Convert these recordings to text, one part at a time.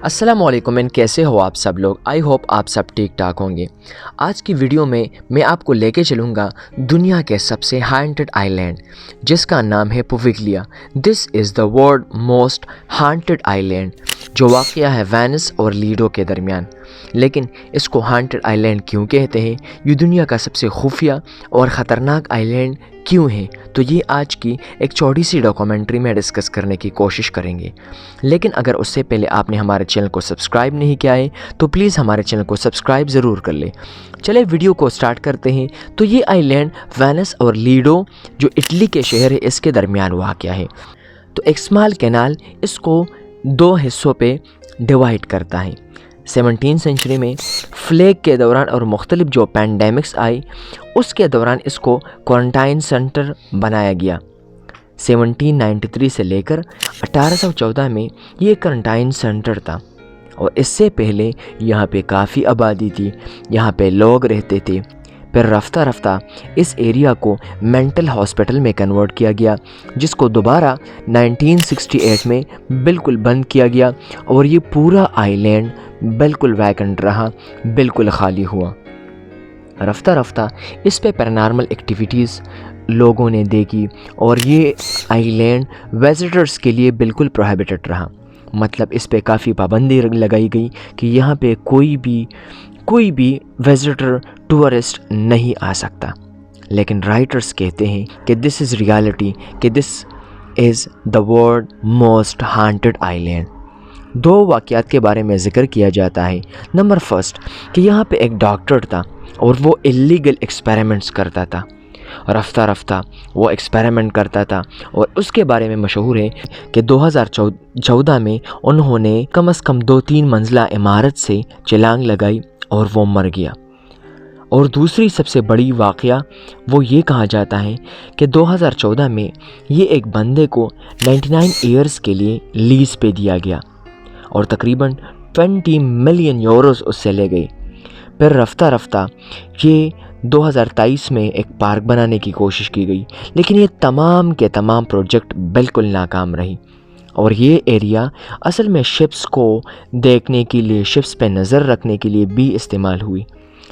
السلام علیکم، کیسے ہو آپ سب لوگ؟ آئی ہوپ آپ سب ٹھیک ٹھاک ہوں گے۔ آج کی ویڈیو میں آپ کو لے کے چلوں گا دنیا کے سب سے ہانٹڈ آئی لینڈ جس کا نام ہے Poveglia. This is the world most haunted island جو واقع ہے وینس اور لیڈو کے درمیان۔ لیکن اس کو ہانٹڈ آئی لینڈ کیوں کہتے ہیں؟ یہ دنیا کا سب سے خفیہ اور خطرناک آئی لینڈ کیوں ہے؟ تو یہ آج کی ایک چھوٹی سی ڈاکومنٹری میں ڈسکس کرنے کی کوشش کریں گے۔ لیکن اگر اس سے پہلے آپ نے ہمارے چینل کو سبسکرائب نہیں کیا ہے تو پلیز ہمارے چینل کو سبسکرائب ضرور کر لیں۔ چلے ویڈیو کو سٹارٹ کرتے ہیں۔ تو یہ آئی لینڈ وینس اور لیڈو جو اٹلی کے شہر ہے اس کے درمیان واقع ہے۔ تو ایک اسمال کینال اس کو دو حصوں پہ ڈیوائڈ کرتا ہے۔ 17 سینچری میں فلیگ کے دوران اور مختلف جو پینڈیمکس آئی اس کے دوران اس کو کوارنٹائن سینٹر بنایا گیا۔ 1793 سے لے کر 1814 میں یہ کوارنٹائن سینٹر تھا، اور اس سے پہلے یہاں پہ کافی آبادی تھی، یہاں پہ لوگ رہتے تھے۔ پھر رفتہ رفتہ اس ایریا کو مینٹل ہاسپٹل میں کنورٹ کیا گیا، جس کو دوبارہ 1968 میں بالکل بند کیا گیا، اور یہ پورا آئی لینڈ بالکل ویکنٹ رہا، بالکل خالی ہوا۔ رفتہ رفتہ اس پہ پیرانارمل ایکٹیویٹیز لوگوں نے دیکھی، اور یہ آئی لینڈ ویزٹرز کے لیے بالکل پروہیبٹڈ رہا۔ مطلب اس پہ کافی پابندی لگائی گئی کہ یہاں پہ کوئی بھی ویزٹر ٹورسٹ نہیں آ سکتا۔ لیکن رائٹرز کہتے ہیں کہ دس از ریالٹی، کہ this is the world most haunted island. دو واقعات کے بارے میں ذکر کیا جاتا ہے۔ نمبر فرسٹ کہ یہاں پہ ایک ڈاکٹر تھا اور وہ اللیگل ایکسپیریمنٹس کرتا تھا۔ رفتہ رفتہ وہ ایکسپیریمنٹ کرتا تھا، اور اس کے بارے میں مشہور ہے کہ 2014 میں انہوں نے کم از کم 2-3 منزلہ عمارت سے چھلانگ لگائی اور وہ مر گیا۔ اور دوسری سب سے بڑی واقعہ وہ یہ کہا جاتا ہے کہ 2014 میں یہ ایک بندے کو 99 ایئرز کے لیے لیز پہ دیا گیا، اور تقریباً 20 ملین یوروز اس سے لے گئی۔ پھر رفتہ رفتہ یہ 2023 میں ایک پارک بنانے کی کوشش کی گئی، لیکن یہ تمام کے تمام پروجیکٹ بالکل ناکام رہی، اور یہ ایریا اصل میں شپس کو دیکھنے کے لیے، شپس پہ نظر رکھنے کے لیے بھی استعمال ہوئی،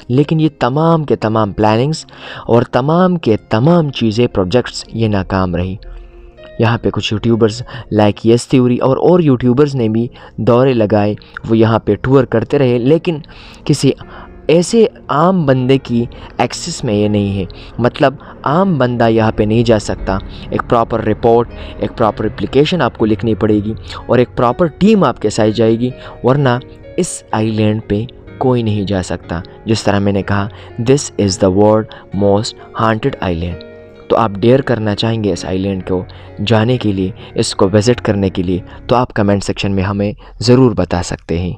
لیکن یہ تمام کے تمام پلاننگز اور تمام کے تمام چیزیں، پروجیکٹس یہ ناکام رہی۔ یہاں پہ کچھ یوٹیوبرز لائک یس تھیوری اور یوٹیوبرز نے بھی دورے لگائے، وہ یہاں پہ ٹور کرتے رہے، لیکن کسی ایسے عام بندے کی ایکسس میں یہ نہیں ہے۔ مطلب عام بندہ یہاں پہ نہیں جا سکتا۔ ایک پراپر رپورٹ، ایک پراپر اپلیکیشن آپ کو لکھنی پڑے گی، اور ایک پراپر ٹیم آپ کے ساتھ جائے گی، ورنہ اس آئی لینڈ پہ کوئی نہیں جا سکتا۔ جس طرح میں نے کہا this is the world most haunted island. تو آپ ڈیئر کرنا چاہیں گے اس آئی لینڈ کو جانے کے لیے، اس کو وزٹ کرنے کے لیے، تو آپ کمنٹ سیکشن میں ہمیں ضرور بتا سکتے ہیں۔